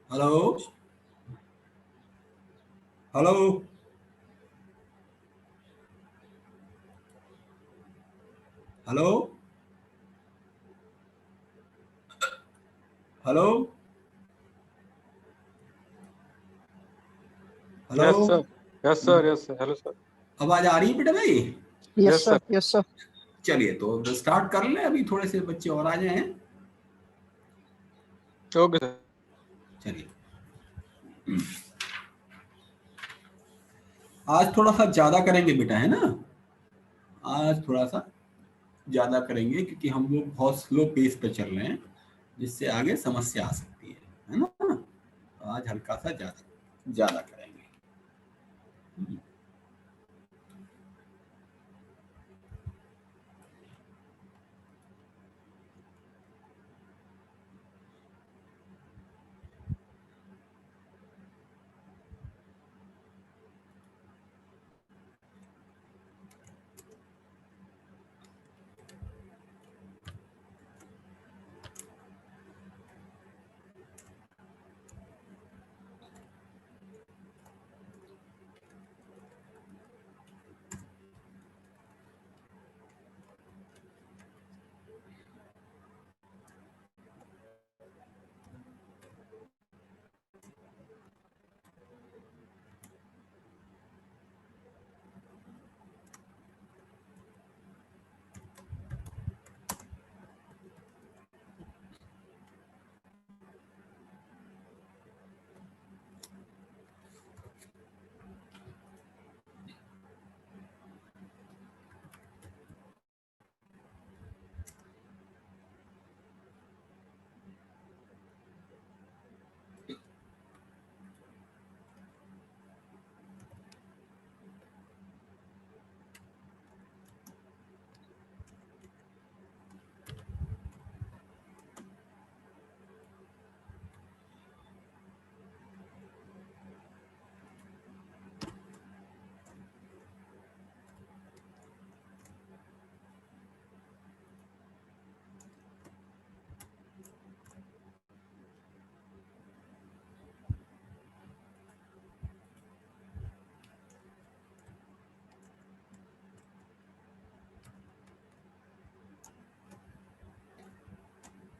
Hello hello hello hello hello. Yes sir, yes sir, yes sir, hello sir. आवाज आ रही है बेटा भाई? Yes yes sir, sir. Yes sir. चलिए तो स्टार्ट कर लें, अभी थोड़े से बच्चे और आ जाए हैं। Okay sir. चलिए, आज थोड़ा सा ज्यादा करेंगे बेटा, है ना? आज थोड़ा सा ज्यादा करेंगे क्योंकि हम लोग बहुत स्लो पेस पे चल रहे हैं, जिससे आगे समस्या आ सकती है ना? तो आज हल्का सा ज्यादा ज्यादा करेंगे।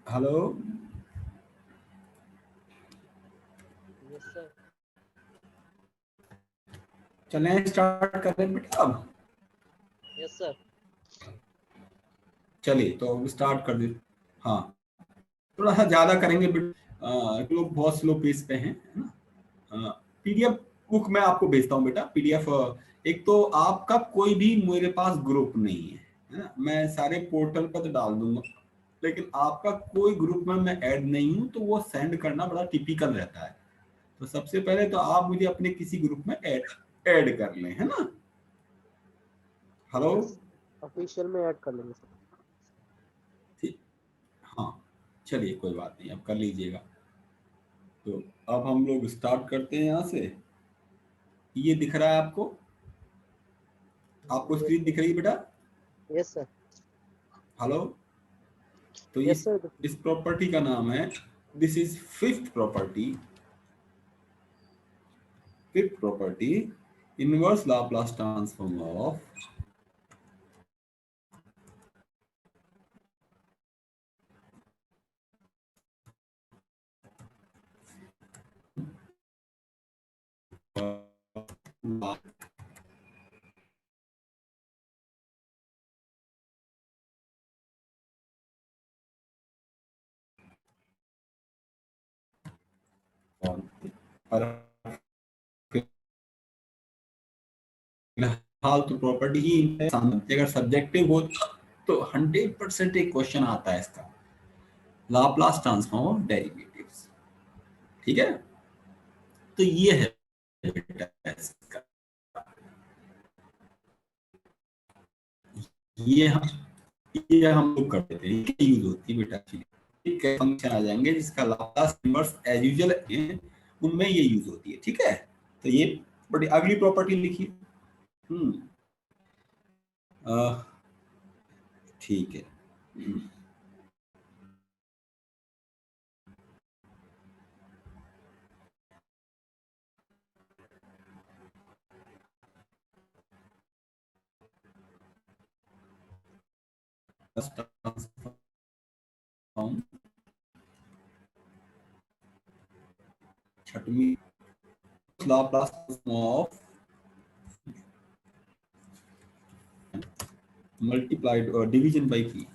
Hello yes sir. चलें, स्टार्ट करें बेटा अब। Yes sir. चलिए तो अब स्टार्ट कर दे। हाँ, थोड़ा सा ज्यादा करेंगे लोग बहुत स्लो पेस पे हैं, है ना? पीडीएफ बुक मैं आपको भेजता हूँ बेटा, पीडीएफ। एक तो आपका कोई भी मेरे पास ग्रुप नहीं है ना? मैं सारे पोर्टल पर तो डाल दूंगा, लेकिन आपका कोई ग्रुप में मैं ऐड नहीं हूँ, तो वो सेंड करना बड़ा टिपिकल रहता है। तो सबसे पहले तो आप मुझे अपने किसी ग्रुप में ऐड कर लें, है ना? हेलो। यस, ऑफिशियल में ऐड कर लेंगे सर। ठीक, हाँ, चलिए कोई बात नहीं, अब कर लीजिएगा। तो अब हम लोग स्टार्ट करते हैं यहाँ से। ये दिख रहा है आपको? आपको स्क्रीन दिख रही है बेटा? Yes sir. हेलो। तो यस सर। इस प्रॉपर्टी का नाम है, this is fifth property, inverse Laplace transform of और फिलहाल तो प्रॉपर्टी ही अगर सब्जेक्टिव हो तो 100% एक क्वेश्चन आता है इसका, लाप्लास ट्रांसफॉर्म ऑफ डेरिवेटिव्स। ठीक है, तो ये है बेटा इसका। ये हम ये हम लोग करते थे, ये यूज होती है बेटा। ठीक है, फंक्शन आ जाएंगे जिसका लाप्लास इनवर्स एज यूजुअल है, उनमें ये यूज होती है। ठीक है, तो ये बड़ी अगली प्रॉपर्टी लिखिए। हम्म ठीक है। ट्रांसफॉर्म छठवीं लाप्लास ऑफ मल्टीप्लाइड और डिवीजन बाय की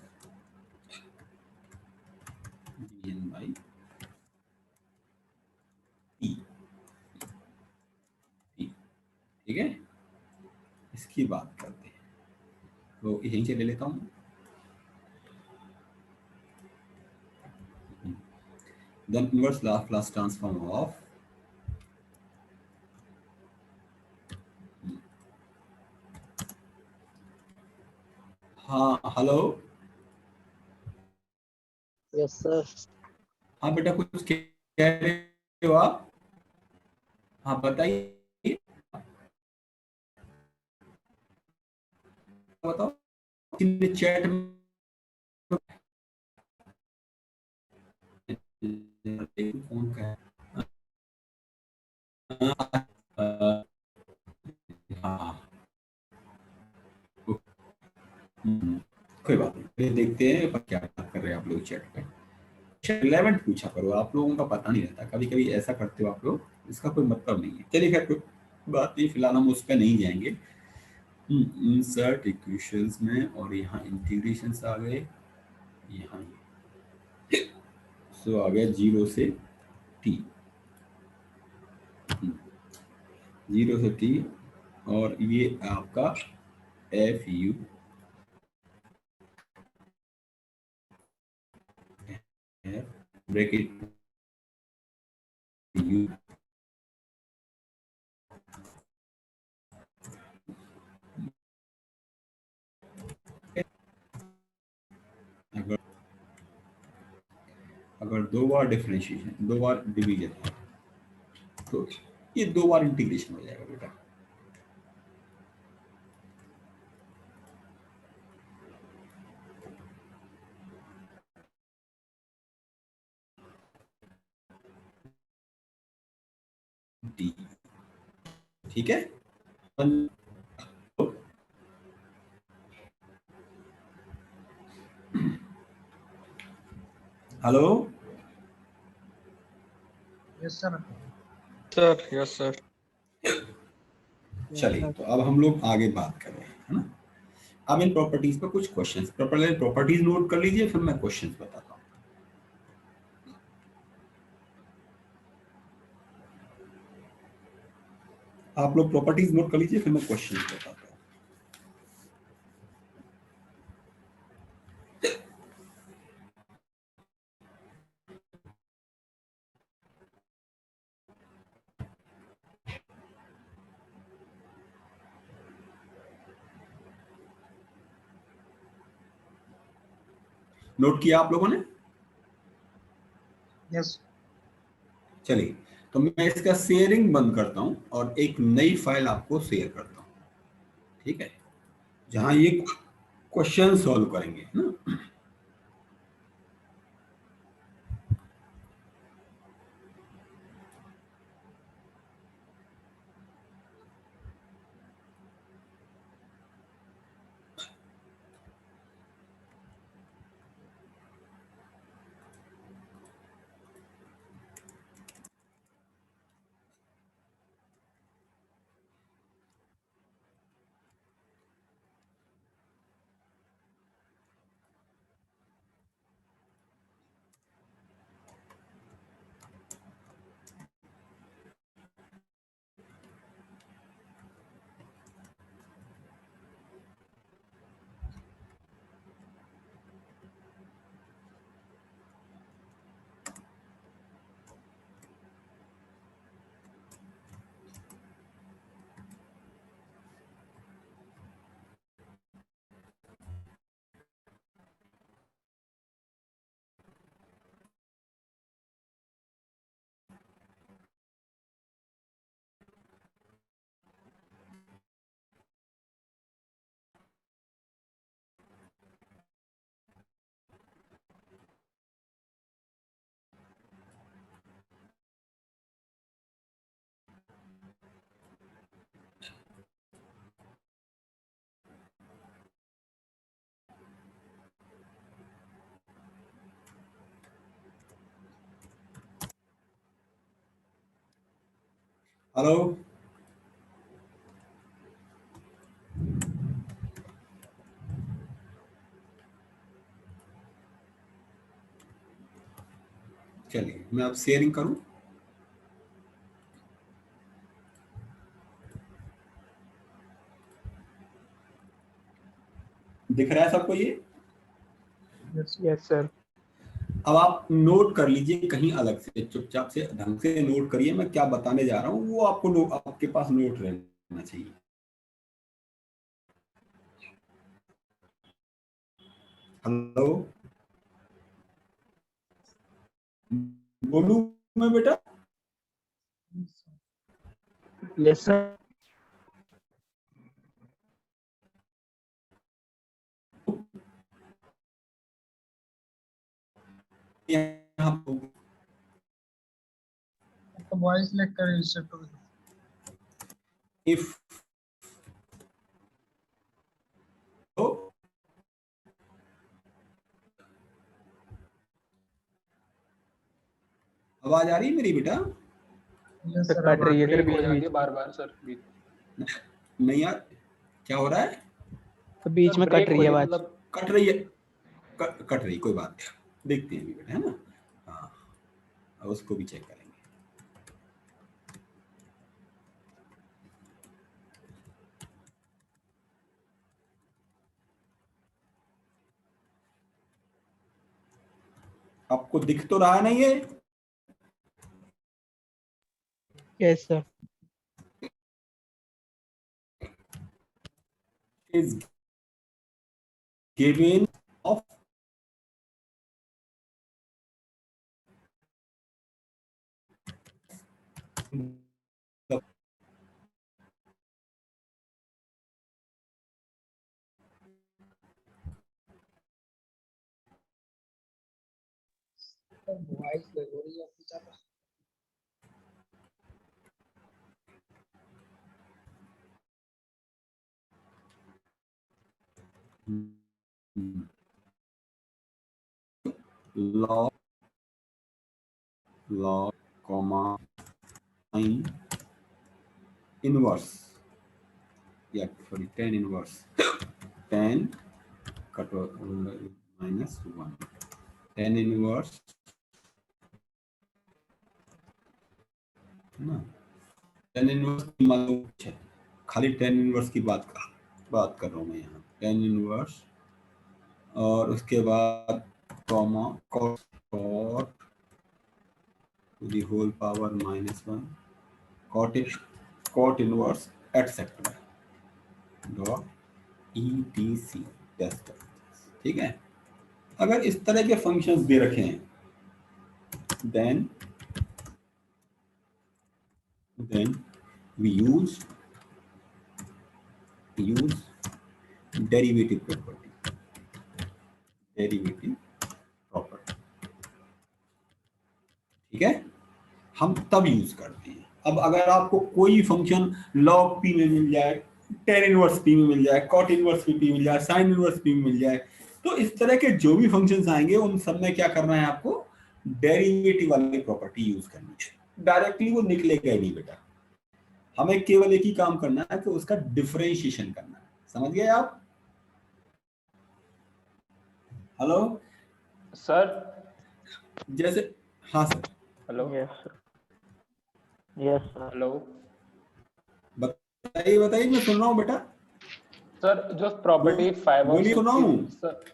डिवीजन बाय टी, ठीक है। इसकी बात करते हैं तो यहीं से ले लेता हूं। Then inverse Laplace transform of हाँ हेलो, यस सर। हाँ बेटा कुछ कह रहे हो आप? हाँ बताइए, बताओ चैट में कौन का है? हाँ कोई बात नहीं, फिर देखते हैं पर क्या बात कर रहे हैं आप लोग चैट पे। रिलेवेंट पूछा करो, आप लोगों का पता नहीं रहता, कभी कभी ऐसा करते हो आप लोग, इसका कोई मतलब नहीं है। चलिए खैर कोई बात नहीं, फिलहाल हम उस पर नहीं जाएंगे। इंसर्ट इक्वेशंस में और यहाँ इंटीग्रेशंस आ गए, यहाँ सो आ गया 0 से t, 0 से t, और ये आपका एफ यू ब्रैकेट यू अगर अगर दो बार डिफरेंशिएशन, दो बार डिवीजन है तो ये दो बार इंटीग्रेशन हो जाएगा बेटा। डी, ठीक है। Hello, yes sir. Sir yes sir. चलिए तो अब हम लोग आगे बात कर रहे हैं, है ना। अब इन प्रॉपर्टीज पर कुछ क्वेश्चंस, प्रॉपर्टीज नोट कर लीजिए, फिर मैं क्वेश्चंस बताता हूँ। आप लोग प्रॉपर्टीज नोट कर लीजिए, फिर मैं क्वेश्चंस बताता हूँ। नोट किया आप लोगों ने? यस। चलिए तो मैं इसका शेयरिंग बंद करता हूं और एक नई फाइल आपको शेयर करता हूं, ठीक है, जहां ये क्वेश्चन सॉल्व करेंगे ना। हेलो, चलिए मैं अब शेयरिंग करूं। दिख रहा है सबको ये? Yes sir. अब आप नोट कर लीजिए कहीं अलग से, चुपचाप से ढंग से नोट करिए, मैं क्या बताने जा रहा हूँ वो आपको आपके पास नोट रहना चाहिए। हेलो, बोलूं मैं बेटा? Yes sir. यहाँ तो वॉइस लेकर रजिस्टर करो। इफ तो आवाज आ रही है मेरी बेटा? Yes sir sir. कट रही है सर, ब्रेक हो बीच जाती है बीच बार बार सर, बीच नहीं यार, क्या हो रहा है? तो बीच सर में कट ब्रेक रही हो है रही आवाज। मतलब कट रही है, कट रही, कोई बात नहीं, देखते हैं अभी बेटा, है ना? हाँ, अब उसको भी चेक करेंगे। आपको दिख तो रहा नहीं है? Yes sir. Is given of the voice ले हो रही है आपकी ज्यादा। log comma sin inverse, yeah, sorry, tan inverse, tan cut minus 1, tan inverse ना, tan inverse की मतलब है, खाली tan inverse की बात कर रहा हूँ मैं यहाँ, tan inverse, और उसके बाद comma cot to the whole power minus 1, cot inverse etc dot etc test. ठीक है, अगर इस तरह के फंक्शंस दे रखे हैं then we use derivative property, ठीक है, हम तब यूज करते हैं। अब अगर आपको कोई फंक्शन log p में मिल जाए, tan इनवर्स p में मिल जाए, cot इनवर्स p मिल जाए, sin इनवर्स p में मिल जाए, तो इस तरह के जो भी फंक्शंस आएंगे उन सब में क्या करना है आपको? डेरिवेटिव वाली प्रॉपर्टी यूज करनी है। डायरेक्टली वो निकलेगा ही नहीं बेटा, हमें केवल एक ही काम करना है कि उसका डिफरेंशिएशन करना है। समझ गए आप? Hello sir. जैसे, हाँ sir, hello yes sir. Yes sir. Hello बताइए बताइए, मैं सुन रहा हूँ बेटा। सर, जो प्रॉपर्टी 5 और बोलिए, 6 सुन रहा की हूँ। सर,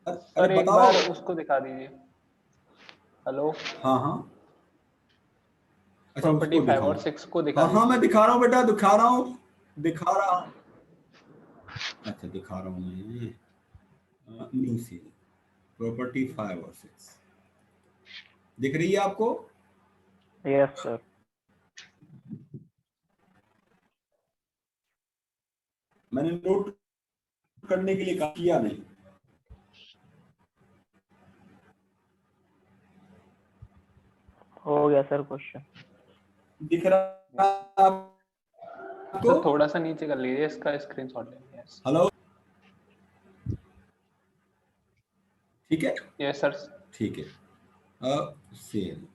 अरे सर एक बताओ। बार उसको दिखा दीजिए। हेलो, हाँ हाँ, अच्छा प्रॉपर्टी उसको 5 दिखाऊं? और 6 को दिखा हाँ हाँ, मैं दीजिए। दिखा रहा हूँ बेटा, दिखा रहा हूँ, दिखा रहा हूँ। अच्छा दिखा रहा हूँ मैं, न्यू सीरीज प्रॉपर्टी 5 और 6 दिख रही है आपको? Yes sir. मैंने नोट करने के लिए कहा, किया नहीं? हो गया सर क्वेश्चन। दिख रहा है आपको? सर थोड़ा सा नीचे कर लीजिए, इसका स्क्रीनशॉट लेंगे। हेलो, ठीक है, यस सर। ठीक है, सेल,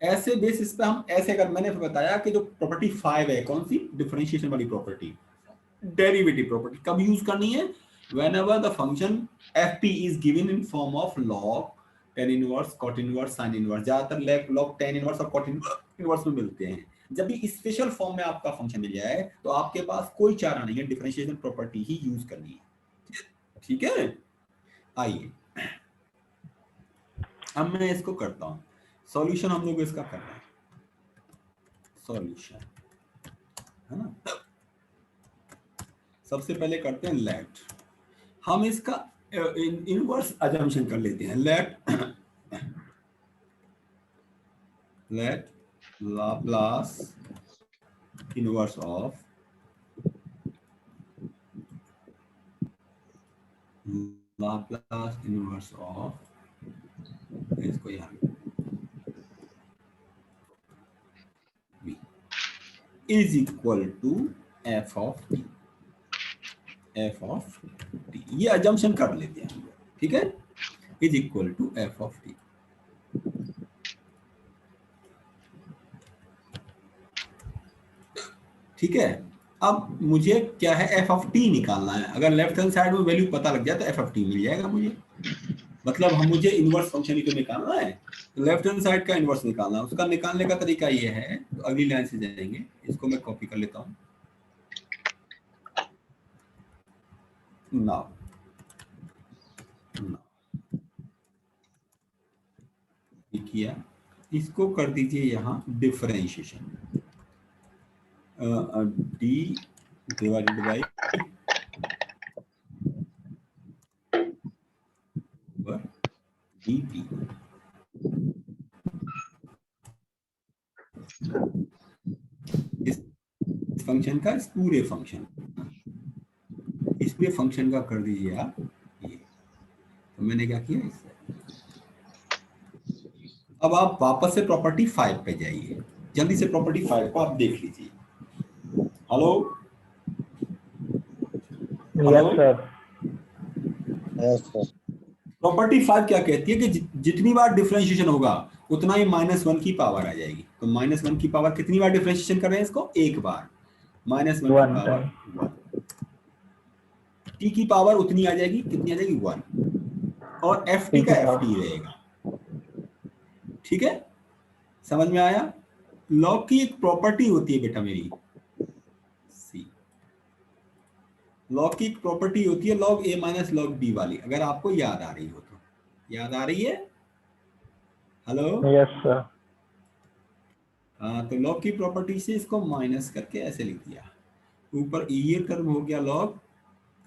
ऐसे बेसिस पे हम ऐसे, अगर मैंने बताया कि जो प्रॉपर्टी 5 है, कौन सी, डिफरेंशिएशन वाली प्रॉपर्टी, डेरिवेटिव प्रॉपर्टी, कब यूज करनी है, whenever the function fp is given in form of log, tan inverse, cot inverse, sin inverse, ज्यादातर log tan inverse और cot inverse में मिलते हैं। जब भी स्पेशल फॉर्म में आपका फंक्शन मिल जाए तो आपके पास कोई चारा नहीं है, डिफरेंशिएशन प्रॉपर्टी ही यूज करनी है। ठीक है, आइए अब मैं इसको करता हूं सॉल्यूशन, हम लोग इसका कर रहे हैं सॉल्यूशन, है ना। सबसे पहले करते हैं लेट, हम इसका इनवर्स अजम्पशन कर लेते हैं। लेट लाप्लास इनवर्स ऑफ इसको यहाँ is equal to f of t, f of t, ये अजम्पशन कर लेते हैं हम लोग, ठीक है, is equal to f of t. ठीक है, अब मुझे क्या है, एफ ऑफ टी निकालना है। अगर लेफ्ट हैंड साइड में वैल्यू पता लग जाए तो एफ ऑफ टी मिल जाएगा मुझे, मतलब हम मुझे इनवर्स फंक्शन ही तो निकालना है, तो लेफ्ट हैंड साइड का इनवर्स निकालना है। उसका निकालने का तरीका ये है, तो अगली लाइन से जाएंगे, इसको मैं कॉपी कर लेता हूं। नाउ किया, इसको कर दीजिए यहाँ differentiation, D divided by dt, इस फंक्शन का, इस पूरे फंक्शन का कर दीजिए आप ये। तो मैंने क्या किया इससे, अब आप वापस से प्रॉपर्टी 5 पे जाइए, जल्दी से प्रॉपर्टी 5 को आप देख लीजिए। Hello, yes sir. प्रॉपर्टी 5 क्या कहती है कि जितनी बार डिफरेंशिएशन होगा उतना ही -1 की पावर आ जाएगी। तो -1 की पावर कितनी बार डिफरेंशिएशन कर रहे हैं इसको, एक बार, -1 की पावर 1, टी की पावर उतनी आ जाएगी, कितनी आ जाएगी, 1, और एफ टी का एफ टी रहेगा। ठीक है, समझ में आया। लॉग की एक प्रॉपर्टी होती है बेटा मेरी, सी, लॉग की एक प्रॉपर्टी होती है लॉग ए माइनस लॉग बी वाली, अगर आपको याद आ रही हो तो। याद आ रही है, हेलो, यस सर। हाँ, तो लॉग की प्रॉपर्टी से इसको माइनस करके ऐसे लिख दिया, ऊपर ये टर्म हो गया लॉग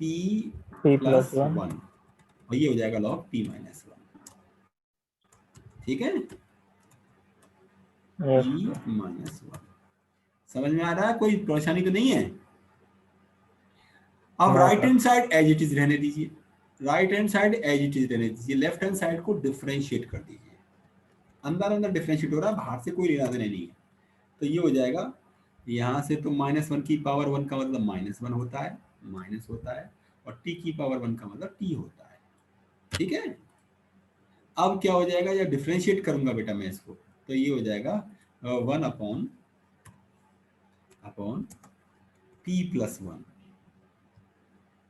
पी प्लस 1 और ये हो जाएगा लॉग पी माइनस 1। ठीक है, पी माइनस 1, समझ में आ रहा है, कोई परेशानी तो नहीं है। अब right hand side as it is रहने दीजिए, right hand side as it is रहने दीजिए, लेफ्ट हैंड साइड को डिफरेंशिएट कर दीजिए। अंदर अंदर डिफरेंशिएट हो रहा है, बाहर से कोई लेना देना नहीं है। तो ये हो जाएगा, यहाँ से तो -1 की पावर 1 का मतलब -1 होता है, माइनस होता है, और t की पावर 1 का मतलब t होता है। ठीक है, अब क्या हो जाएगा, या डिफरेंशिएट करूंगा बेटा मैं इसको, तो ये हो जाएगा 1 अपॉन p प्लस 1।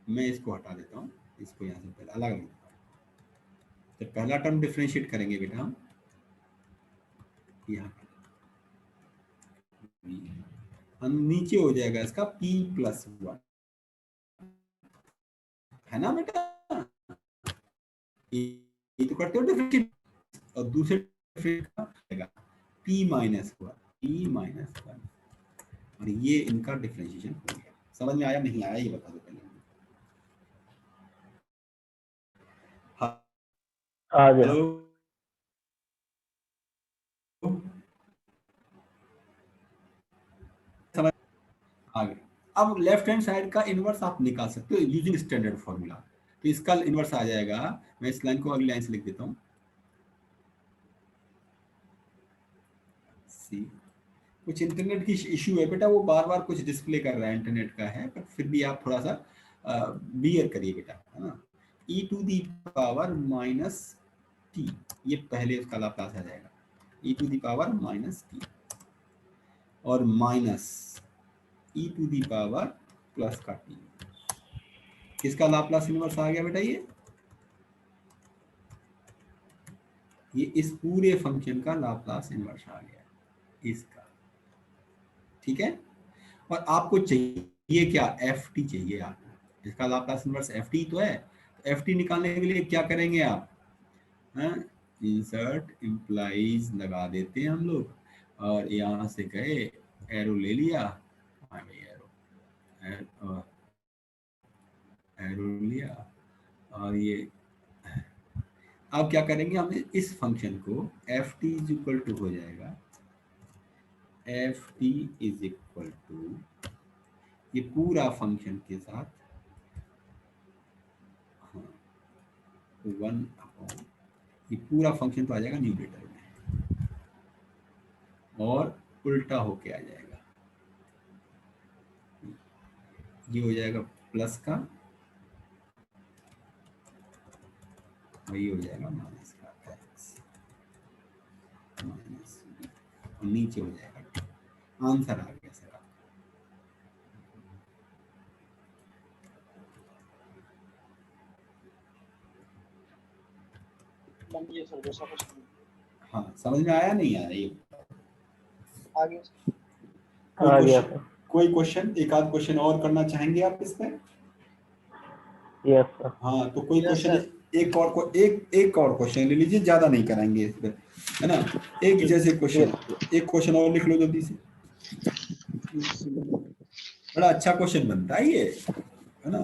मैं इसको हटा देता हूँ, इसको यहाँ से पहले अलग लिखता हूँ। तो पहला टर्म डिफरेंशिएट करेंगे बेटा हम, यहाँ नीचे हो जाएगा इसका p प्लस 1, है ना बेटा, ये तो करते हो डिफरेंशिएट, और दूसरे डिफरेंशिएट p माइनस 1, और ये इनका डिफरेंशिएशन हो गया। समझ में आया नहीं आया, ये बता दो पहले। आ गया। समझ आ गया। अब लेफ्ट हैंड साइड का इनवर्स आप निकाल सकते हो यूजिंग स्टैंडर्ड फॉर्मूला। तो इसका इनवर्स आ जाएगा, मैं इस लाइन को अगली लाइन से लिख देता हूँ, सी। कुछ इंटरनेट की इश्यू है बेटा, वो बार बार कुछ डिस्प्ले कर रहा है, इंटरनेट का है, पर फिर भी आप थोड़ा सा बियर करिए बेटा, है ना। e to the power -t, ये पहले उसका लाप्लास आ जाएगा, e to the power minus t और minus e to the power plus का टी। किसका लाप्लास इनवर्स आ गया बेटा? ये इस पूरे फंक्शन का लाप्लास इनवर्स आ गया इसका, ठीक है। और आपको चाहिए क्या? एफ टी चाहिए आपको, इसका लाप्लास इनवर्स एफ टी तो है। एफ टी निकालने के लिए क्या करेंगे आप? इंसर्ट इम्प्लाइज लगा देते हैं हम लोग, और यहाँ से गए एरो ले लिया, एरो लिया, और ये अब क्या करेंगे? हमने इस फंक्शन को f t is equal to हो जाएगा, f t is equal to ये पूरा फंक्शन के साथ वन अपॉन ये पूरा फंक्शन तो आ जाएगा न्यूमरेटर में और उल्टा होके आ जाएगा, ये हो जाएगा प्लस का और ये हो जाएगा माइनस का, माइनस और नीचे हो जाएगा। आंसर आ गया सर। हाँ, समझ में आया नहीं आया? ये आ गया सर। कोई क्वेश्चन, एक आध क्वेश्चन और करना चाहेंगे आप इस पे? Yes sir. हाँ, तो कोई क्वेश्चन, एक और क्वेश्चन ले लीजिए, ज्यादा नहीं कराएंगे इस पे, है ना। एक जैसे क्वेश्चन, एक क्वेश्चन और लिख लो जल्दी से। बड़ा अच्छा क्वेश्चन बनता है ये, है ना।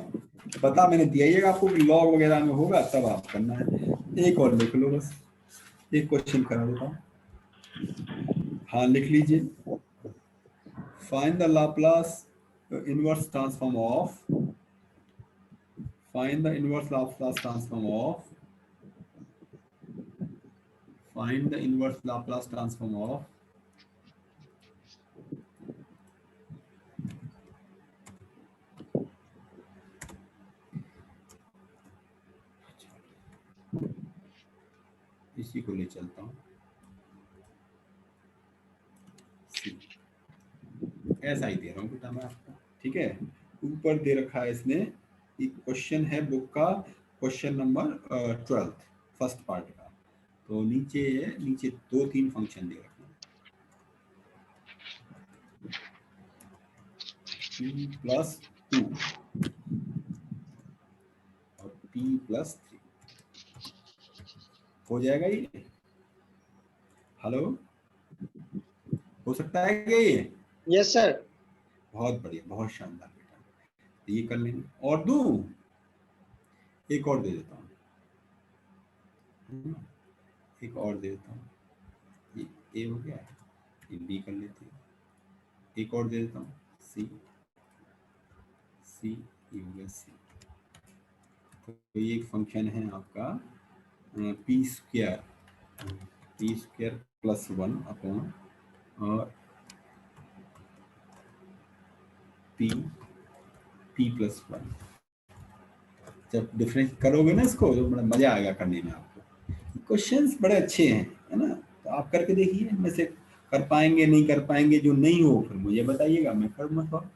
पता मैंने दिया ही है आपको, लॉग वगैरह में होगा तब आप करना है। एक और लिख लो बस, एक क्वेश्चन करा देता हूँ। हाँ, लिख लीजिए। Find the Laplace inverse transform of, find the inverse Laplace transform of, find the inverse Laplace transform of इसी को ले चलता हूँ, ऐसा ही दे रहा हूँ बेटा मैं आपको, ठीक है। ऊपर दे रखा है इसने, एक क्वेश्चन है बुक का, क्वेश्चन नंबर 12 फर्स्ट पार्ट का। तो नीचे है, नीचे 2-3 फंक्शन दे रखे हैं, p+2 और p+3 हो जाएगा ये। हेलो, हो सकता है क्या ये? Yes sir. बहुत बढ़िया, बहुत शानदार बेटा, ये कर लेंगे। और दूं, एक और दे देता हूँ, एक और दे देता हूँ, ये ए हो गया, ये बी कर लेते हैं। एक और दे देता हूँ, सी, ये हो गया सी। तो ये एक फंक्शन है आपका पी स्क्वायर +1 अपॉन और p+1। जब डिफरेंस करोगे ना इसको, तो बड़ा मजा आएगा करने में आपको। क्वेश्चंस बड़े अच्छे हैं, है ना। तो आप करके देखिए, इनमें से कर पाएंगे नहीं कर पाएंगे, जो नहीं हो फिर मुझे बताइएगा, मैं करूँगा।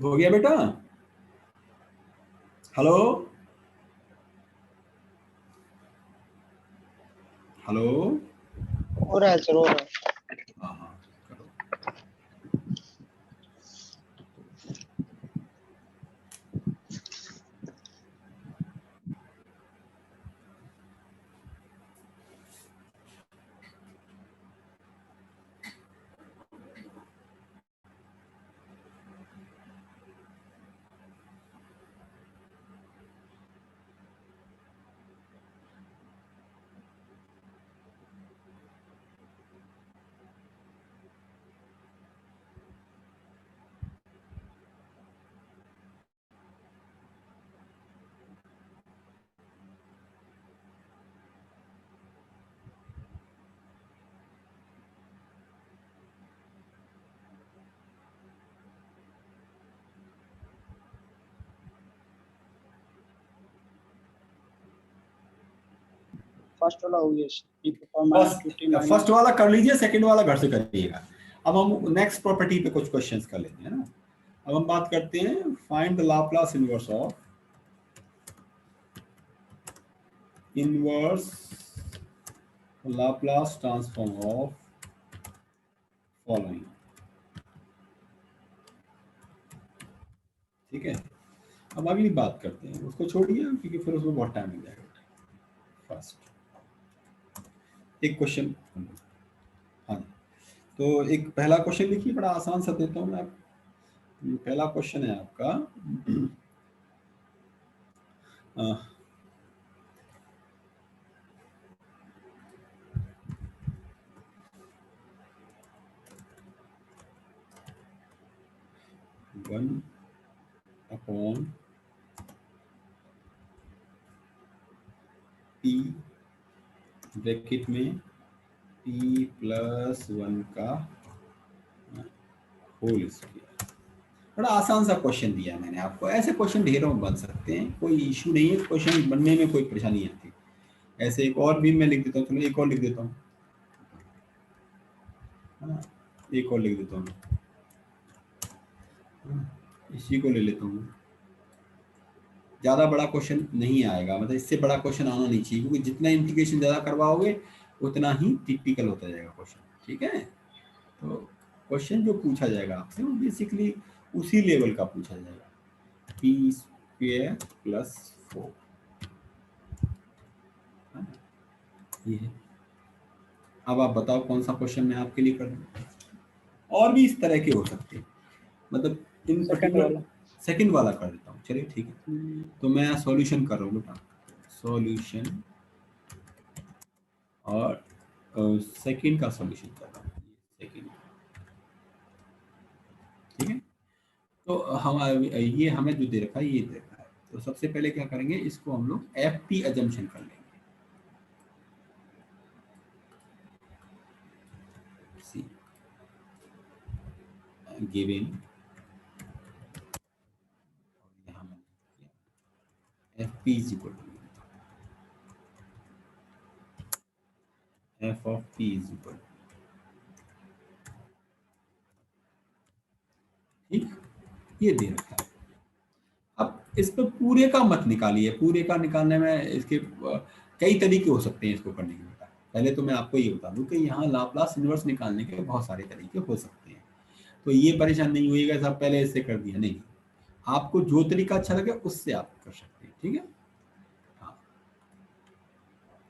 हो गया बेटा? Hello hello. हो रहा है सर, हो रहा है। हाँ हाँ करो। फर्स्ट वाला हो गया t permanent to t minus. First वाला कर लीजिए, सेकंड वाला घर से करिएगा। अब हम नेक्स्ट प्रॉपर्टी पे कुछ क्वेश्चंस कर लेते हैं ना। अब हम बात करते हैं find the Laplace inverse Laplace transform of following. ठीक है, अब अगली बात करते हैं, उसको छोड़िए क्योंकि फिर उसमें बहुत टाइम लग जाएगा। फर्स्ट एक क्वेश्चन, हाँ तो एक पहला क्वेश्चन लिखिए, बड़ा आसान सा देता हूँ मैं आपको। पहला क्वेश्चन है आपका 1/p ब्रैकेट में p प्लस 1 का होल स्क्वायर। बड़ा आसान सा क्वेश्चन दिया मैंने आपको। ऐसे क्वेश्चन ढेरों बन सकते हैं, कोई इशू नहीं है, क्वेश्चन बनने में कोई परेशानी आती। ऐसे एक और भी मैं लिख देता हूँ, चलो एक और लिख देता हूँ, एक और लिख देता हूँ, इसी को ले लेता हूँ। ज़्यादा बड़ा क्वेश्चन नहीं आएगा, मतलब इससे बड़ा क्वेश्चन आना नहीं चाहिए, क्योंकि जितना इंटीग्रेशन ज़्यादा करवाओगे उतना ही टिपिकल होता जाएगा क्वेश्चन। ठीक है, तो क्वेश्चन जो पूछा जाएगा आपसे वो बेसिकली उसी लेवल का पूछा जाएगा, p स्क्वायर प्लस 4 ये है। अब आप बताओ कौन सा क्वेश्चन मैं आपके लिए कर दूँ। और भी इस तरह के हो सकते हैं, मतलब इन पर्टिकुलर सेकंड वाला कर देता हूँ, चलिए ठीक है। तो मैं सॉल्यूशन कर रहा हूँ बेटा, सॉल्यूशन, और सेकंड का सॉल्यूशन कर रहा हूँ, सेकंड। ठीक है, तो हम ये हमें जो दे रखा है ये दे रखा है, तो सबसे पहले क्या करेंगे, इसको हम लोग FP अजम्पशन कर लेंगे। सी given FP is equal to f of p is equal to, ठीक, ये दे रखा है। अब इस पर पूरे का मत निकालिए, पूरे का निकालने में इसके कई तरीके हो सकते हैं इसको करने के। पहले तो मैं आपको ये बता दूं कि यहाँ लाप्लास इनवर्स निकालने के बहुत सारे तरीके हो सकते हैं, तो ये परेशान नहीं होइएगा साहब पहले इससे कर दिया, नहीं, आपको जो तरीका अच्छा लगे उससे आप कर सकते हैं। ठीक है, हाँ।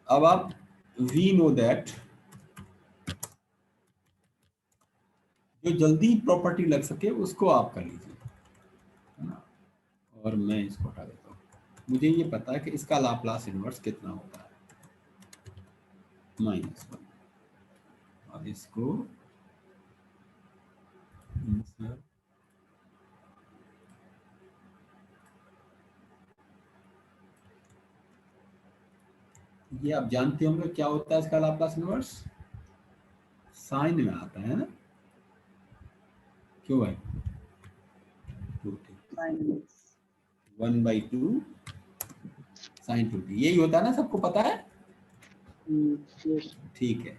अब आप वी नो दैट, जो जल्दी प्रॉपर्टी लग सके उसको आप कर लीजिए, है ना। और मैं इसको हटा देता हूँ, मुझे ये पता है कि इसका लाप्लास इनवर्स कितना होता है, -1, और इसको ये आप जानते होंगे क्या होता है इसका लाप्लास इनवर्स, साइन में आता है ना, क्यों है 1/2 sin 2t, यही होता है ना, सबको पता है। ठीक है,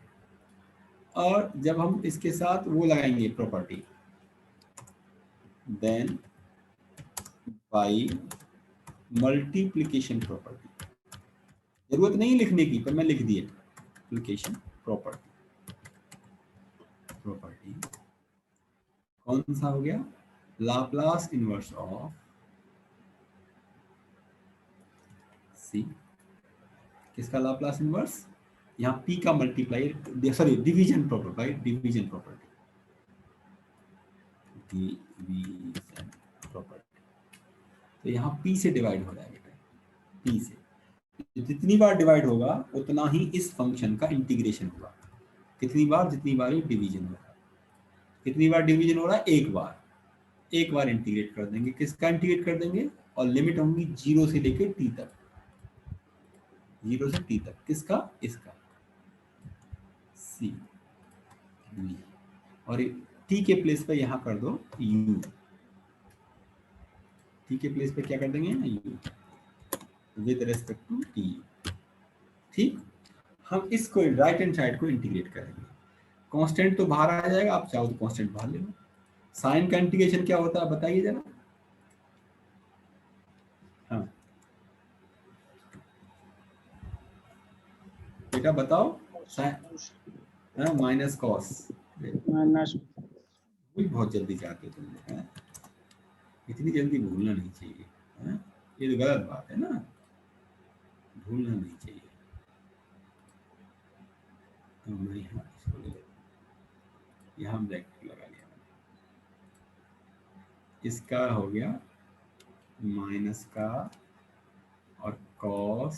और जब हम इसके साथ वो लगाएंगे property, then by multiplication property. जरूरत नहीं लिखने की, पर मैं लिख दिया मल्टीप्लिकेशन प्रॉपर्टी। कौन सा हो गया? लाप्लास इनवर्स ऑफ सी। किसका लाप्लास इनवर्स? यहाँ p का multiply, sorry division property, by division property, division property. तो यहाँ p से डिवाइड हो जाएगा, p से जितनी बार डिवाइड होगा उतना ही इस फंक्शन का इंटीग्रेशन होगा। कितनी बार? जितनी बार ये डिवीजन होगा। कितनी बार डिवीजन हो रहा है? एक बार। एक बार इंटीग्रेट कर देंगे। किसका इंटीग्रेट कर देंगे? और लिमिट होंगी 0 से लेके t तक, 0 से t तक। किसका? इसका c। और t के प्लेस पे यहाँ कर दो u। t के प्लेस पे क्या कर देंगे? u with respect to t। ठीक, हम इसको राइट हैंड साइड को इंटीग्रेट करेंगे। कांस्टेंट तो बाहर आ जाएगा, आप चाहो तो कांस्टेंट बाहर ले लो। साइन का इंटीग्रेशन क्या होता है बताइए जरा। हाँ बेटा बताओ। Sign minus cos. माइनस बहुत जल्दी जाते हो तुम, इतनी जल्दी भूलना नहीं चाहिए। ये तो गलत बात है ना, भूलना नहीं चाहिए। तो मैं यहाँ इसको ले लेता हूँ, यहाँ ब्रैकेट लगा लिया मैंने। इसका हो गया माइनस का और कॉस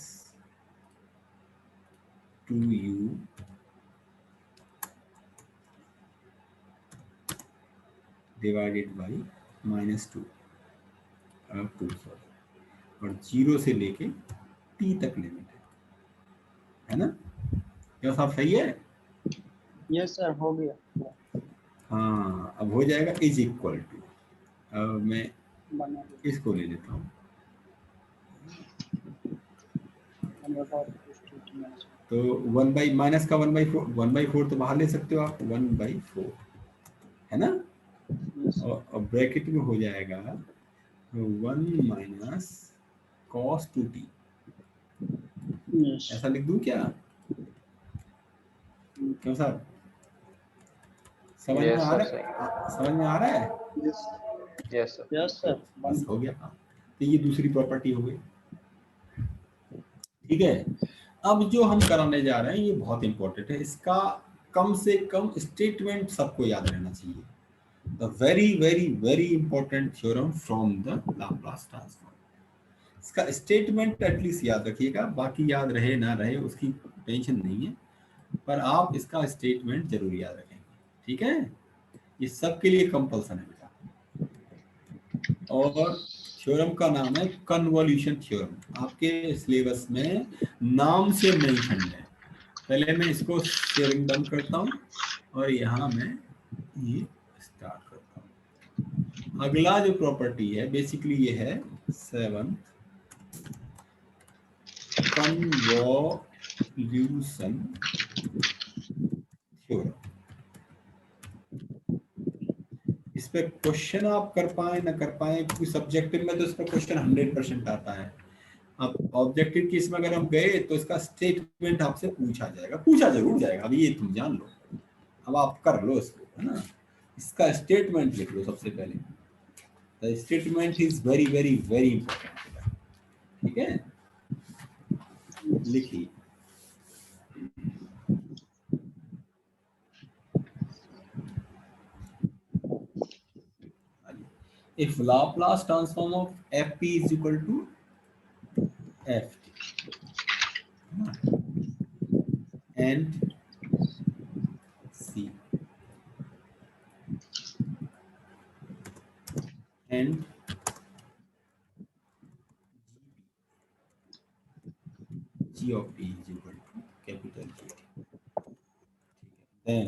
2u डिवाइडेड बाई -2 और 0 से लेके t तक लिमिट है ना? क्या साहब सही है? यस सर, हो गया। हाँ, अब हो जाएगा इज इक्वल टू। अब मैं बना दिया। इसको ले लेता हूँ। तो 1 बाई माइनस का 1/4 तो बाहर ले सकते हो आप, 1/4 है ना? और ब्रैकेट में हो जाएगा 1 माइनस कॉस 2t। यस ऐसा लिख दूं क्या? क्यों साहब, समझ में Yes, आ sir, रहा सही। है? समझ में आ रहा है? Yes, sir. यस सर, बस हो गया। हाँ, तो ये दूसरी प्रॉपर्टी हो गई। ठीक है, अब जो हम कराने जा रहे हैं ये बहुत इंपॉर्टेंट है। इसका कम से कम स्टेटमेंट सबको याद रहना चाहिए। The very very very important theorem from the Laplace transform. इसका स्टेटमेंट एटलीस्ट याद रखिएगा, बाकी याद रहे ना रहे उसकी टेंशन नहीं है, पर आप इसका स्टेटमेंट जरूर याद रखेंगे। ठीक है, ये सबके लिए कंपल्सन है बेटा। और थ्योरम का नाम है कन्वोल्यूशन थ्योरम। आपके सिलेबस में नाम से मेंशन है। पहले मैं इसको शेयरिंग डन करता हूँ और यहाँ मैं ये स्टार्ट करता हूँ। अगला जो प्रॉपर्टी है बेसिकली ये है 7th कन्वोल्यूशन थ्योरम। इस पे क्वेश्चन आप कर पाए ना कर पाए, क्योंकि सब्जेक्टिव में तो इस पे क्वेश्चन 100% आता है। अब ऑब्जेक्टिव केस में अगर हम गए तो इसका स्टेटमेंट आपसे पूछा जाएगा, पूछा जरूर जाएगा, अभी ये तुम जान लो। अब आप कर लो इसको, है ना? इसका स्टेटमेंट लिख लो सबसे पहले। The statement is very very very important. ठीक है, लिखिए। If Laplace transform of fp is equal to f and c and g of t is equal to capital G, then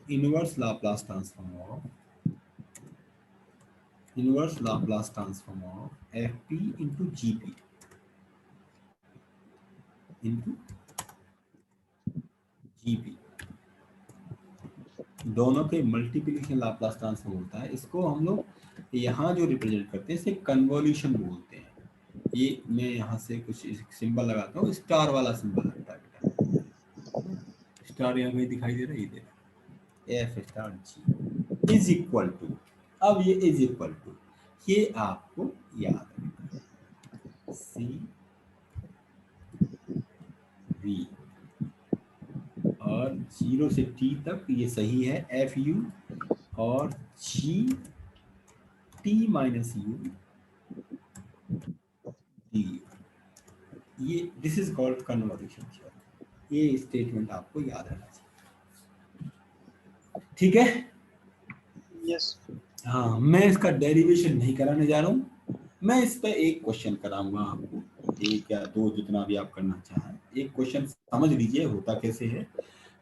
inverse Laplace transform of fp into gp into gp, दोनों के multiplication Laplace transform होता है। इसको हम लोग यहाँ जो represent करते हैं इसे कन्वोल्यूशन बोलते हैं। ये मैं यहाँ से कुछ सिंबल लगाता हूँ, स्टार वाला सिंबल लगता है बेटा। स्टार यहाँ कहीं दिखाई दे रहा है, इधर f star g is equal to, अब ये इज इक्वल टू ये आपको याद रखना, सी वी और 0 से t तक ये सही है, एफ यू और g t minus u d, ये this is called convolution theorem. ये स्टेटमेंट आपको याद रहना चाहिए, ठीक है। Yes. हाँ, मैं इसका डेरिवेशन नहीं कराने जा रहा हूँ, मैं इस पे एक क्वेश्चन कराऊंगा आपको, एक या दो जितना भी आप करना चाहें। एक क्वेश्चन समझ लीजिए होता कैसे है,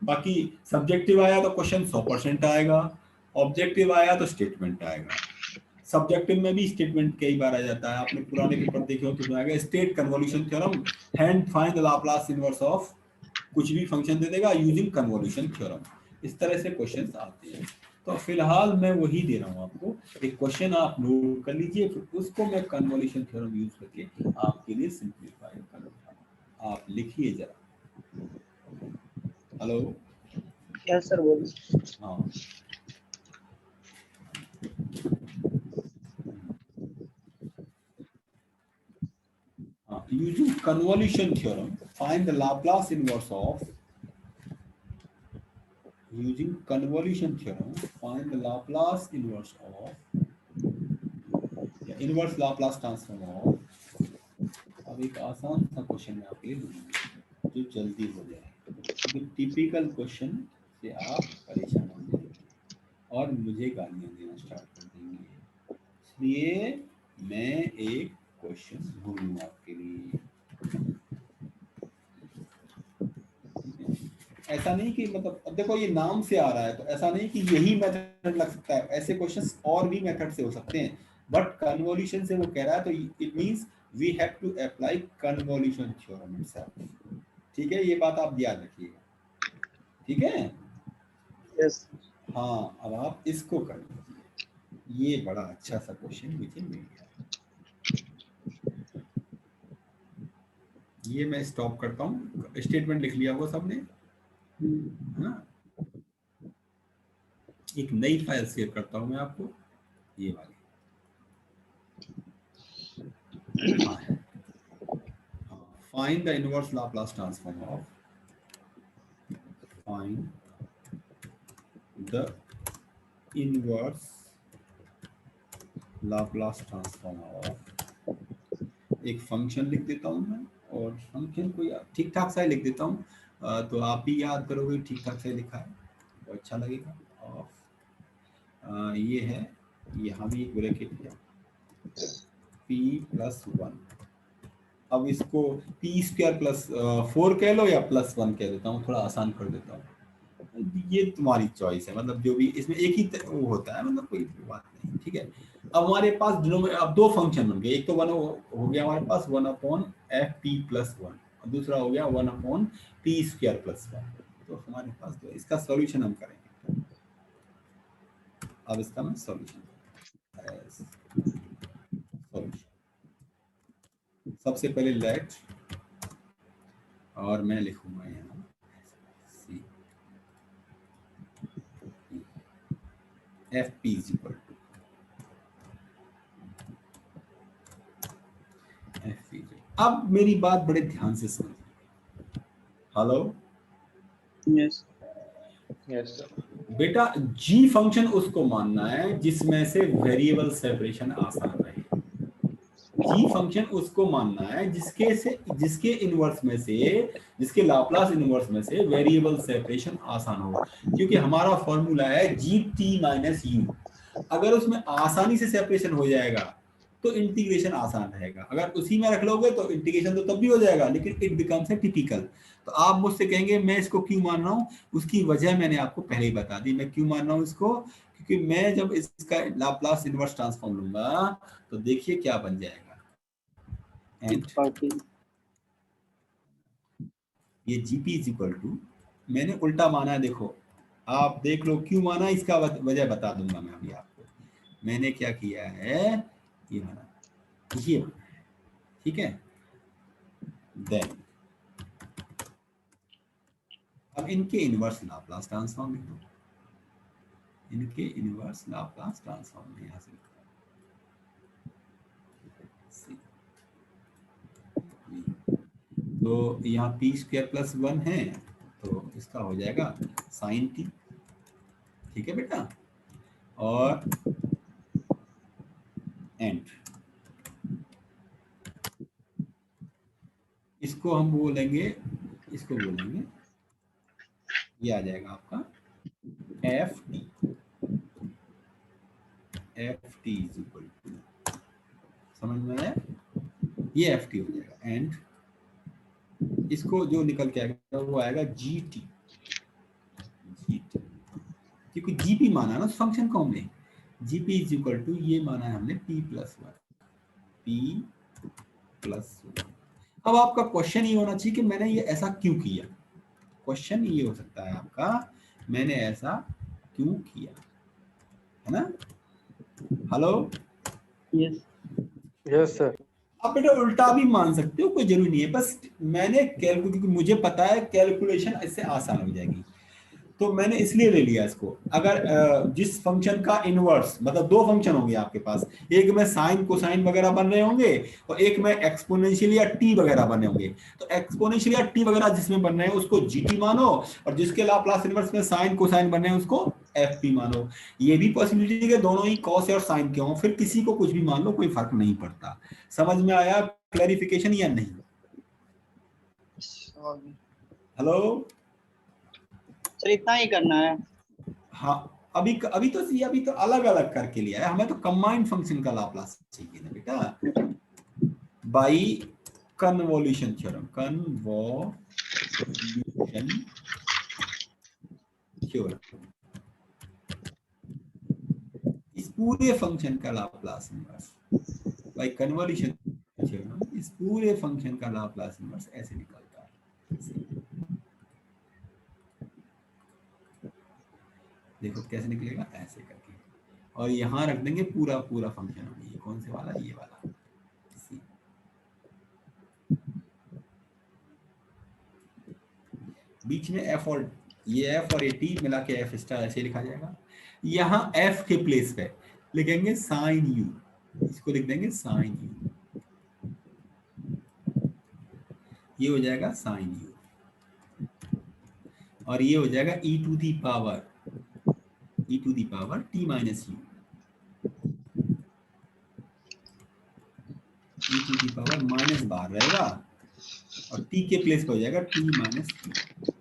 बाकी सब्जेक्टिव आया तो क्वेश्चन 100% आएगा, ऑब्जेक्टिव आया तो स्टेटमेंट आएगा। सब्जेक्टिव में भी स्टेटमेंट कई बार आ जाता है, आपने पुराने पेपर देखे हो तो आएगा state convolution theorem, hand find the Laplace inverse of कुछ भी फंक्शन दे देगा यूजिंग कन्वोल्यूशन थ्योरम। इस तरह से क्वेश्चंस आते हैं। तो फिलहाल मैं वही दे रहा हूँ आपको, एक क्वेश्चन आप नोट कर लीजिए, फिर उसको मैं कन्वोल्यूशन थ्योरम यूज करके आपके लिए सिंपलीफाई करूँगा। आप लिखिए जरा। Hello, Yes, sir. बोलिए। हाँ, using convolution theorem find the Laplace inverse of, using convolution theorem find the Laplace inverse of, या inverse Laplace transform of। अब एक आसान सा क्वेश्चन मैं आपके लिए दूंगा जो जल्दी हो जाए, क्योंकि टिपिकल क्वेश्चन से आप परेशान हो जाएंगे और मुझे गालियां देना स्टार्ट कर देंगे, इसलिए मैं एक क्वेश्चन ढूंढूंगा आपके लिए। ऐसा नहीं कि मतलब, अब देखो ये नाम से आ रहा है तो ऐसा नहीं कि यही मेथड लग सकता है, ऐसे क्वेश्चंस और भी मेथड से हो सकते हैं, बट कन्वोल्यूशन से वो कह रहा है तो it means we have to apply convolution theorem itself. ठीक है, ये बात आप याद रखिएगा, ठीक है। Yes. हाँ, अब आप इसको कर लीजिए, ये बड़ा अच्छा सा क्वेश्चन मुझे मिल गया। ये मैं स्टॉप करता हूँ, स्टेटमेंट लिख लिया होगा सबने, हाँ। एक नई फाइल सेव करता हूँ मैं आपको, ये वाली, find the inverse Laplace transform of, find the inverse Laplace transform of, एक फंक्शन लिख देता हूँ मैं, और फंक्शन को ठीक ठाक सा ही लिख देता हूँ, तो आप भी याद करोगे ठीक ठाक से लिखा है तो अच्छा लगेगा। और ये है, यहाँ भी एक ब्रैकेट है p+1, अब इसको p²+4 कह लो या +1 कह देता हूँ, थोड़ा आसान कर देता हूँ, ये तुम्हारी चॉइस है, मतलब जो भी इसमें एक ही वो होता है, मतलब कोई बात नहीं, ठीक है। अब हमारे पास अब दो फंक्शन बन गए, एक तो वन हो गया हमारे पास 1/fp+1 और दूसरा हो गया 1/p²+1, तो हमारे पास तो इसका सॉल्यूशन हम करेंगे। अब इसका मैं सॉल्यूशन, सबसे पहले लेट, और मैं लिखूंगा यहाँ c f p is equal to f p. अब मेरी बात बड़े ध्यान से सुनिए। Hello, Yes. Yes, sir. बेटा जी फंक्शन उसको मानना है जिसमें से वेरिएबल सेपरेशन आसान रहे। जी फंक्शन उसको मानना है जिसके इनवर्स में से, जिसके लाप्लास इनवर्स में से वेरिएबल सेपरेशन आसान हो, क्योंकि हमारा फॉर्मूला है जी टी माइनस यू। अगर उसमें आसानी से सेपरेशन हो जाएगा तो इंटीग्रेशन आसान रहेगा, अगर उसी में रख लोगे तो इंटीग्रेशन तो तब भी हो जाएगा लेकिन इट बिकम्स ए टिपिकल। तो आप मुझसे कहेंगे मैं इसको क्यों मान रहा हूँ, उसकी वजह मैंने आपको पहले ही बता दी, मैं क्यों मान रहा हूँ इसको, क्योंकि मैं जब इसका लाप्लास इनवर्स ट्रांसफॉर्म लूंगा तो देखिए क्या बन जाएगा, ये जीपी इज इक्वल टू, मैंने उल्टा माना है, देखो आप देख लो क्यों माना, इसका वजह बता दूंगा मैं अभी आपको। मैंने क्या किया है, ये बना, ये बना, ठीक है। देन अब इनके इनवर्स लाप्लास ट्रांसफॉर्म लिख दो, इनके इनवर्स लाप्लास ट्रांसफॉर्म यहाँ से लिखो। तो यहाँ पी स्क्वायर प्लस 1 है, तो इसका हो जाएगा साइन टी, ठीक है बेटा। और एंड इसको हम बोलेंगे, इसको बोलेंगे, ये आ जाएगा आपका f t, f t is equal to, समझ में आया, ये एफ टी हो जाएगा। एंड इसको जो निकल के आएगा वो आएगा जी टी, जी टी, क्योंकि जीपी माना ना फंक्शन को हमने, जीपी इज इक्वल टू, ये माना है हमने पी प्लस 1, पी प्लस 1। अब आपका क्वेश्चन ये होना चाहिए कि मैंने ये ऐसा क्यों किया, क्वेश्चन ये हो सकता है आपका, मैंने ऐसा क्यों किया, है ना। Hello, yes yes sir. आप बेटा उल्टा भी मान सकते हो, कोई जरूरी नहीं है, बस मैंने क्योंकि मुझे पता है कैलकुलेशन इससे आसान हो जाएगी, तो मैंने इसलिए ले लिया इसको। अगर जिस फंक्शन का इनवर्स, मतलब दो फंक्शन होंगे आपके पास, एक में साइन कोसाइन वगैरह बन रहे होंगे और एक में एक्सपोनेंशियल या टी वगैरह बने होंगे, तो एक्सपोनेंशियल या टी वगैरह जिसमें बन रहे हैं उसको जीटी मानो, और जिसके लाप्लास इनवर्स में साइन कोसाइन बन रहे हैं उसको एफ पी मानो। ये भी पॉसिबिलिटी है दोनों ही कॉस और साइन के हों, फिर किसी को कुछ भी मान लो, कोई फर्क नहीं पड़ता। समझ में आया क्लैरिफिकेशन या नहीं? हेलो सर, इतना ही करना है। हाँ, अभी तो अलग अलग करके लिया है, हमें तो कंबाइंड फंक्शन का लाप्लास चाहिए ना बेटा, by convolution theorem, convolution theorem, इस पूरे फंक्शन का Laplace inverse by convolution theorem, इस पूरे फंक्शन का लाप्लास इनवर्स ऐसे निकलता है। देखो कैसे निकलेगा, ऐसे करके, और यहाँ रख देंगे पूरा पूरा फंक्शन, ये कौन से वाला, ये वाला, बीच में एफ और ये एफ और ए टी मिला के एफ स्टार ऐसे लिखा जाएगा। यहाँ एफ के प्लेस पे लिखेंगे साइन यू, इसको लिख देंगे साइन यू, ये हो जाएगा साइन यू, और ये हो जाएगा e to the power t minus u, e to the power minus बाहर रहेगा और टी के प्लेस पे हो जाएगा टी माइनस यू।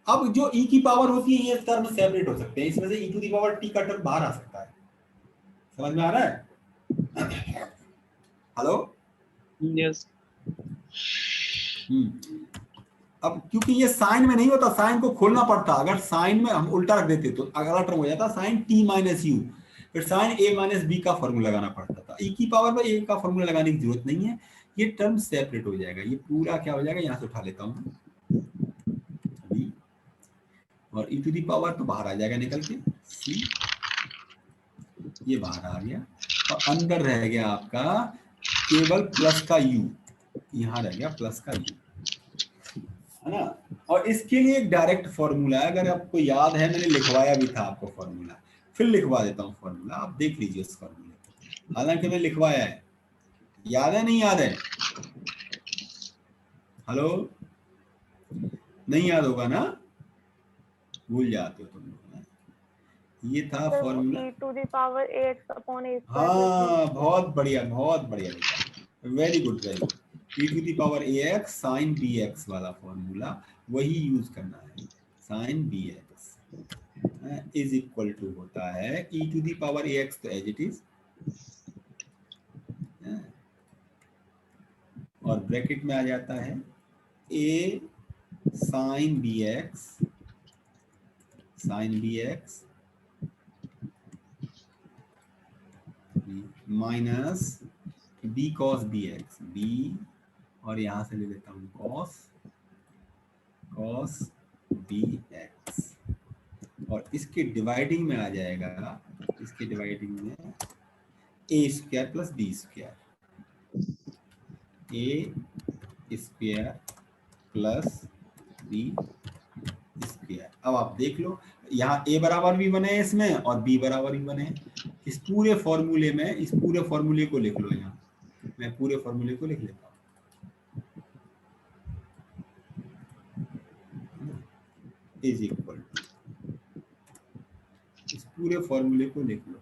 अब जो ई की पावर होती है ये टर्म सेपरेट हो सकते हैं, इसमें से ई टू दी पावर टी का टर्म बाहर आ सकता है, समझ में आ रहा है? Hello, yes. अब क्योंकि ये साइन में नहीं होता, साइन को खोलना पड़ता, अगर साइन में हम उल्टा रख देते तो अगला टर्म हो जाता साइन टी माइनस यू, फिर साइन ए माइनस बी का फॉर्मूला लगाना पड़ता था। ई की पावर में ए का फॉर्मूला लगाने की जरूरत नहीं है, ये टर्म सेपरेट हो जाएगा, ये पूरा क्या हो जाएगा, यहाँ से उठा लेता हूँ अभी, और ई टू दी पावर तो बाहर आ जाएगा निकल के, सी ये बाहर आ गया, और अंदर रह गया आपका केवल प्लस का यू, यहाँ रह गया प्लस का यू, है ना। और इसके लिए एक डायरेक्ट फॉर्मूला है, अगर आपको याद है मैंने लिखवाया भी था आपको फॉर्मूला, फिर लिखवा देता हूँ फॉर्मूला, आप देख लीजिए उस फॉर्मूले को, हालांकि मैंने लिखवाया है, याद है नहीं याद है? हेलो, नहीं याद होगा ना, भूल जाते हो तुम लोग ना, ये था formula e to the power ax upon a square। हाँ, बहुत बढ़िया बेटा, very good very good, e to the power ax sin bx वाला फॉर्मूला वही यूज करना है, sin bx is equal to होता है e to the power ax, तो एज इट इज, और ब्रैकेट में आ जाता है a sin bx minus b cos bx, b और यहां से ले लेता हूं cos bx, और इसके डिवाइडिंग में आ जाएगा इसके डिवाइडिंग में ए स्क्वायर प्लस बी स्क्वायर, ए स्क्वायर प्लस बी स्क्वायर। अब आप देख लो यहाँ ए बराबर भी बने हैं इसमें और बी बराबर भी बने हैं। इस पूरे फॉर्मूले में इस पूरे फॉर्मूले को लिख लो, यहाँ मैं पूरे फॉर्मूले को लिख लेता हूँ। इज इक्वल टू, इस पूरे फॉर्मूले को लिख लो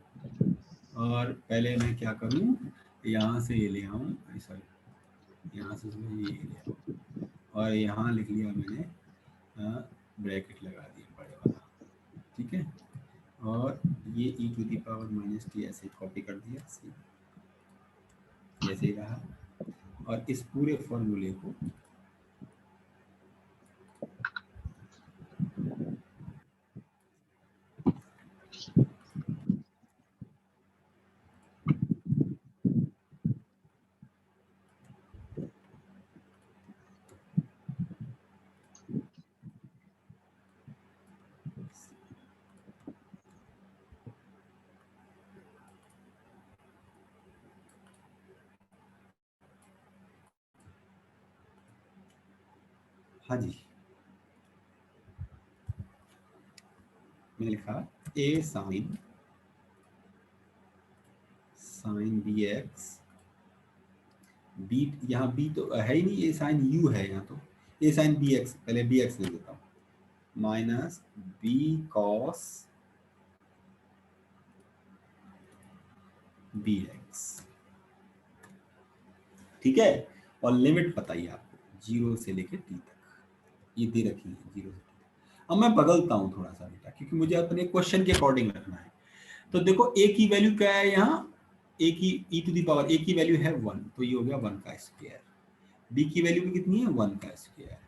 और पहले मैं क्या करूँ, यहाँ से ये ले आऊँ, सॉरी यहाँ से ये ले आऊँ और यहाँ लिख लिया मैंने, ब्रैकेट लगा दिया बड़े वाला, ठीक है। और ये e to the power minus t ऐसे कॉपी कर दिया, जैसे ही रहा। और इस पूरे फॉर्मूले को हाँ जी मैंने लिखा ए साइन बी एक्स, बी यहाँ बी तो है ही नहीं, ए साइन यू है यहाँ, तो ए साइन बी एक्स, पहले बी एक्स ले देता हूँ, minus b cos b x, ठीक है। और लिमिट बताइए आपको 0 से लेकर टी तक, ये दे रखी है 0 से टी तक। अब मैं बदलता हूँ थोड़ा सा बेटा, क्योंकि मुझे अपने क्वेश्चन के अकॉर्डिंग रखना है। तो देखो ए की वैल्यू क्या है यहाँ, ए की ई टू दी पावर, ए की वैल्यू है 1, तो ये हो गया 1 का स्क्वायर। बी की वैल्यू भी कितनी है, 1 का स्क्वायर।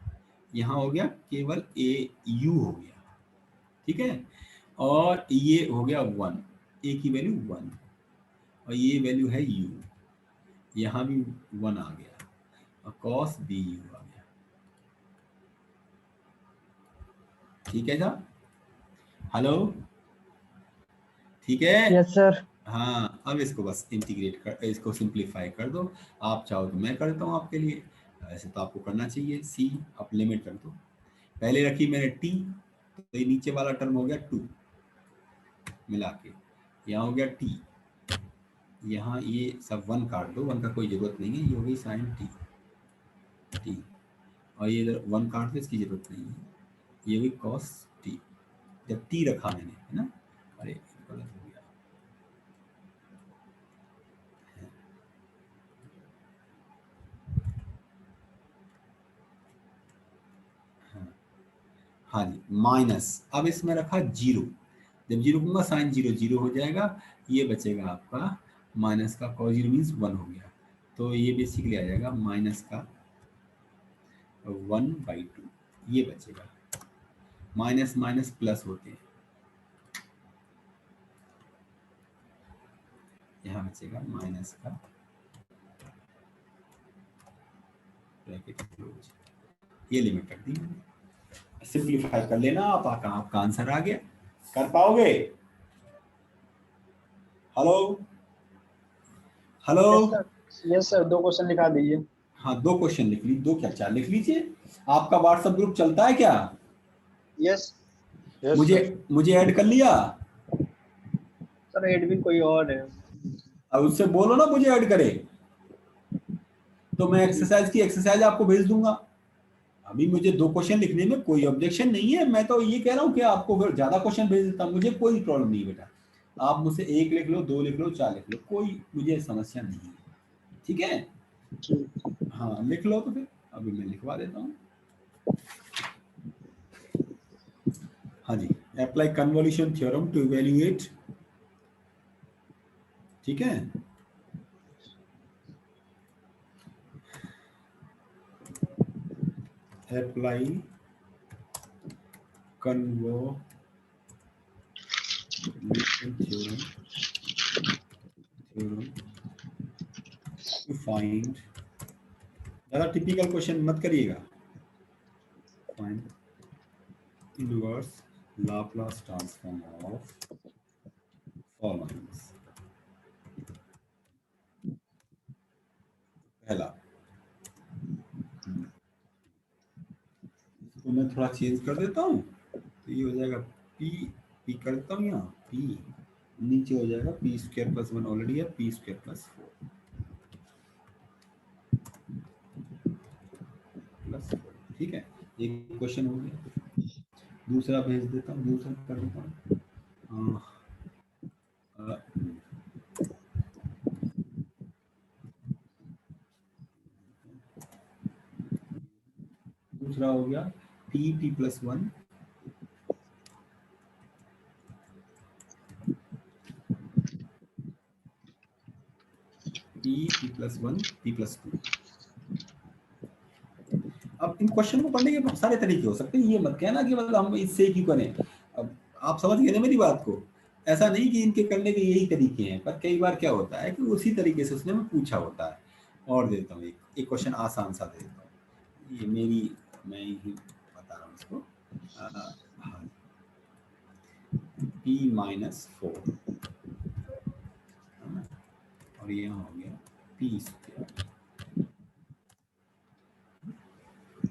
यहाँ हो गया केवल ए यू हो गया, ठीक है। और ये हो गया 1, ए की वैल्यू 1 और ये वैल्यू है u, यहाँ भी 1 आ गया और cos bu आ गया, ठीक है साहब, हेलो, ठीक है। Yes sir. हाँ अब इसको बस इंटीग्रेट कर, इसको सिंप्लीफाई कर दो। आप चाहो तो मैं करता हूँ आपके लिए, ऐसे तो आपको करना चाहिए। सी अब लिमिट कर दो, पहले रखी मैंने टी, तो ये नीचे वाला टर्म हो गया 2 मिला के, यहाँ हो गया टी, यहाँ ये सब 1 काट दो, 1 का कोई जरूरत नहीं है, ये हो गई साइन टी, और ये इधर 1 काट दो, इसकी जरूरत नहीं है, ये हुई कॉस टी। जब टी रखा मैंने, है ना, अरे गलत हो गया, हाँ जी, माइनस, अब इसमें रखा 0, जब 0 दूंगा साइन 0 0 हो जाएगा, ये बचेगा आपका माइनस का cos 0 मीन्स 1 हो गया, तो ये बेसिकली आ जाएगा माइनस का 1/2, ये बचेगा। माइनस माइनस प्लस होते हैं, यहाँ बचेगा माइनस का ब्रैकेट क्लोज, ये लिमिट रख दी मैंने। सिंप्लीफाई कर लेना आप, आपका आंसर आ गया, कर पाओगे? Hello hello, yes sir 2 question लिखा दीजिए। हाँ 2 क्वेश्चन लिख ली, 2 क्या 4 लिख लीजिए। आपका व्हाट्सएप ग्रुप चलता है क्या? यस मुझे ऐड कर लिया सर, एडमिन कोई और है। अब उससे बोलो ना मुझे ऐड करे, तो मैं एक्सरसाइज आपको भेज दूंगा। अभी मुझे 2 क्वेश्चन लिखने में कोई ऑब्जेक्शन नहीं है, मैं तो ये कह रहा हूँ कि आपको फिर ज्यादा क्वेश्चन भेज देता हूँ, मुझे कोई प्रॉब्लम नहीं बेटा। आप मुझसे 1 लिख लो, 2 लिख लो, 4 लिख लो, कोई मुझे समस्या नहीं है, ठीक है। हाँ लिख लो, तो फिर अभी मैं लिखवा देता हूँ। हाँ जी, apply convolution theorem to evaluate, ठीक है। Apply convolution theorem to find, ज्यादा टिपिकल क्वेश्चन मत करिएगा, find inverse Laplace transform of और माइनस पहला, इसको मैं थोड़ा चेंज कर देता हूँ, तो ये हो जाएगा पी, पी कर देता हूँ यहाँ, पी नीचे हो जाएगा पी स्क्वायर प्लस 1 ऑलरेडी है, पी स्क्वायर प्लस 4 ठीक है। एक क्वेश्चन हो गया, दूसरा भेज देता हूँ, दूसरा कर देता हूँ। दूसरा हो गया P P plus 1 P P plus 1 P plus 2। अब इन क्वेश्चन को पढ़ने के बहुत सारे तरीके हो सकते हैं, ये मत कहना कि मतलब हम इससे क्यों करें। अब आप समझ गए ना मेरी बात को, ऐसा नहीं कि इनके करने के यही तरीके हैं, पर कई बार क्या होता है कि उसी तरीके से उसने पूछा होता है। और देता हूँ एक क्वेश्चन आसान सा दे देता हूँ, ये मेरी मैं ही बता रहा हूँ इसको। p माइनस 4 और ये हो गया p स्क्वायर।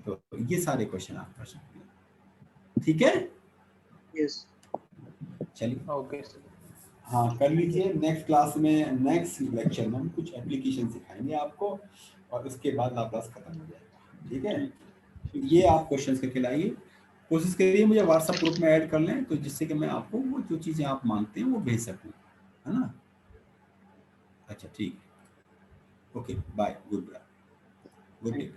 तो ये सारे क्वेश्चन आप कर सकते हैं, ठीक है। यस चलिए ओके सर। हाँ कर लीजिए। नेक्स्ट क्लास में, नेक्स्ट लेक्चर में हम कुछ एप्लीकेशन सिखाएंगे आपको, और उसके बाद लाप्लास खत्म हो जाएगा, ठीक है। ये आप क्वेश्चन करके लाइए, कोशिश करिए मुझे व्हाट्सएप ग्रुप में ऐड कर लें, तो जिससे कि मैं आपको वो जो चीज़ें आप मांगते हैं वो भेज सकूँ, है ना। अच्छा ठीक है, ओके बाय, गुड डे।